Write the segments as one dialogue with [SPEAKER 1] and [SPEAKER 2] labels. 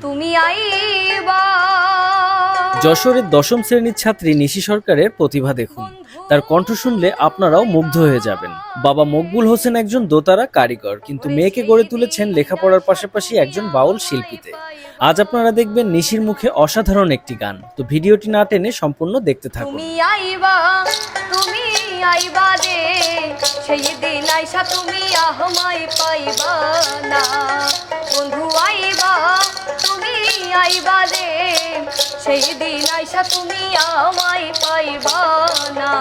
[SPEAKER 1] তুমি আইবা।
[SPEAKER 2] যশোরের দশম শ্রেণীর ছাত্রী নিশি সরকারের প্রতিভা দেখুন। তার কণ্ঠ শুনলে আপনারাও মুগ্ধ হয়ে যাবেন। বাবা মকবুল হোসেন একজন দোতারা কারিগর, কিন্তু মেয়েকে গড়ে তুলেছেন লেখাপড়ার পাশাপাশি একজন বাউল শিল্পীতে। আজ আপনারা দেখবেন নিশির মুখে অসাধারণ একটি গান। তো ভিডিওটি না টেনে সম্পূর্ণ দেখতে থাকুন।
[SPEAKER 1] তুমি আইবা, তুমি আইবা রে, সেই দিন আইসা তুমি আমায় পাইবা না। বন্ধু আইবা, তুমি আইবা রে, সেই দিন আইসা তুমি আমায় পাইবা না।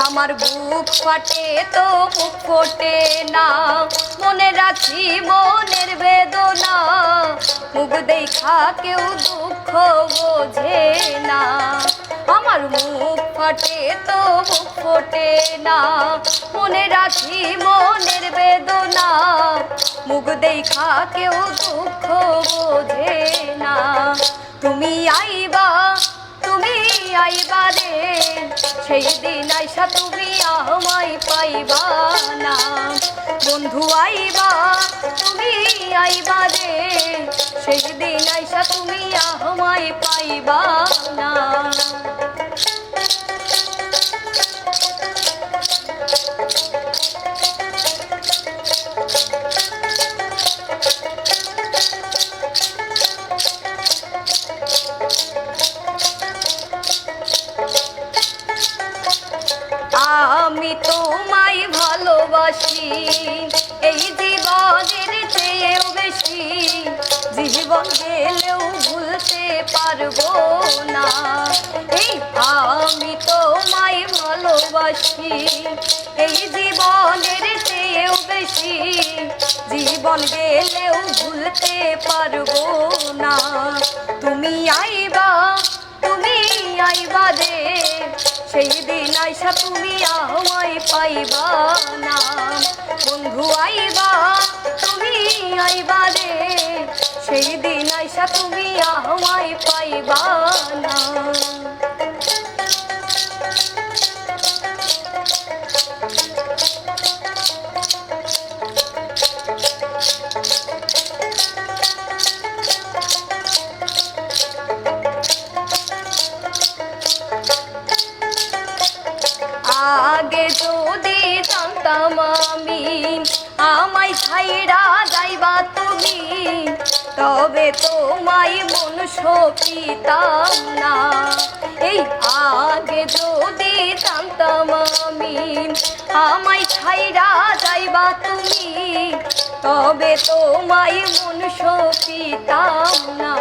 [SPEAKER 1] আমার বুক ফাটে তো বুক ফোটে না, মনে রাখি মনের বেদনা। মুখ দেখা কেউ দুঃখ বোঝে না। আমার মুখ ফাটে তো বুক ফোটে না, মনে রাখি মনের বেদনা। মুখ দেখা কেউ দুঃখ বোঝে না। তুমি আইবা, তুমি আইবা রে, সেই দিন আইসা তুমি আমায় পাইবা না। বন্ধু আইবা, তুমি আইবা রে, সেই দিন আইসা তুমি আমায় পাইবা না। আমি তোমায় ভালোবাসি এই জীবনের চেয়েও বেশি। জীবন গেলেও ভুলতে পারবো না। এই আমি তোমায় ভালোবাসি এই জীবনের চেয়েও বেশি। জীবন গেলেও ভুলতে পারবো না। তুমি আইবা, তুমি আইবা রে, সেই দিন আইসা তুমি আমায় পাইবা না। বন্ধু আইবা, তুমি আইবা রে, সেই দিন আইসা তুমি আমায় পাইবা না। আগে যদি জানতাম আমি আমায় ছাইড়া যাইবা তুমি, তবে তোমায় মন সপিতাম না। এই আগে যদি জানতাম আমি আমায় ছাইড়া যাইবা তুমি, তবে তোমায় মন সপিতাম না।